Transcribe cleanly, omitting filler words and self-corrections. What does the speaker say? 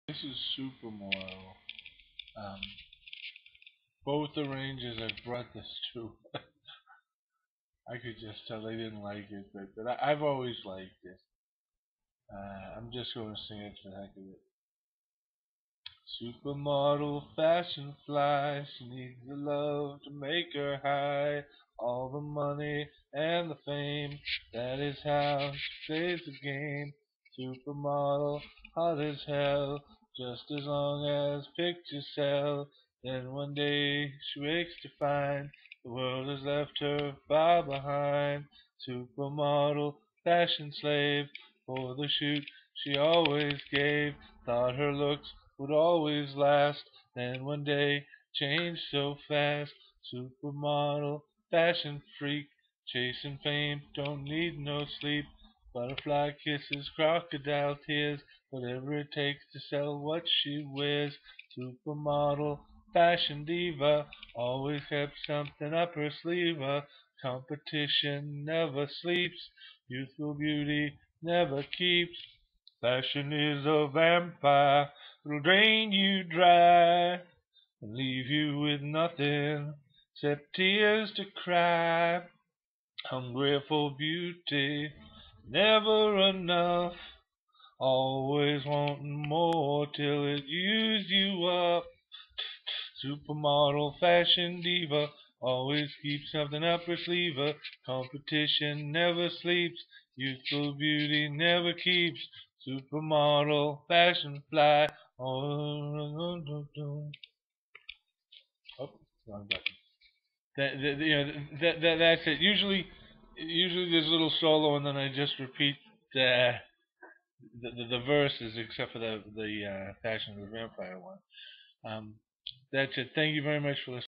This is Supermodel. Um, both arrangers I've brought this to, I could just tell they didn't like it, but I've always liked it. I'm just going to sing it for the heck of it. Supermodel fashion fly, she needs the love to make her high. All the money and the fame, that is how she plays the game. Supermodel, hot as hell, just as long as pictures sell. Then one day she wakes to find the world has left her far behind. Supermodel, fashion slave, for the shoot she always gave. Thought her looks would always last, then one day changed so fast. Supermodel, fashion freak, chasing fame, don't need no sleep. Butterfly kisses, crocodile tears, whatever it takes to sell what she wears. Supermodel, fashion diva, always kept something up her sleeve. Competition never sleeps, youthful beauty never keeps. Fashion is a vampire, it'll drain you dry and leave you with nothing except tears to cry. Hungry for beauty, never enough, always wanting more till it used you up. Supermodel, fashion diva, always keeps something up her sleeve. Competition never sleeps, youthful beauty never keeps. Supermodel, fashion fly. Oh, wrong button. That's it. Usually there's a little solo, and then I just repeat the verses, except for the Fashion of the Vampire one. Um, that's it. Thank you very much for listening.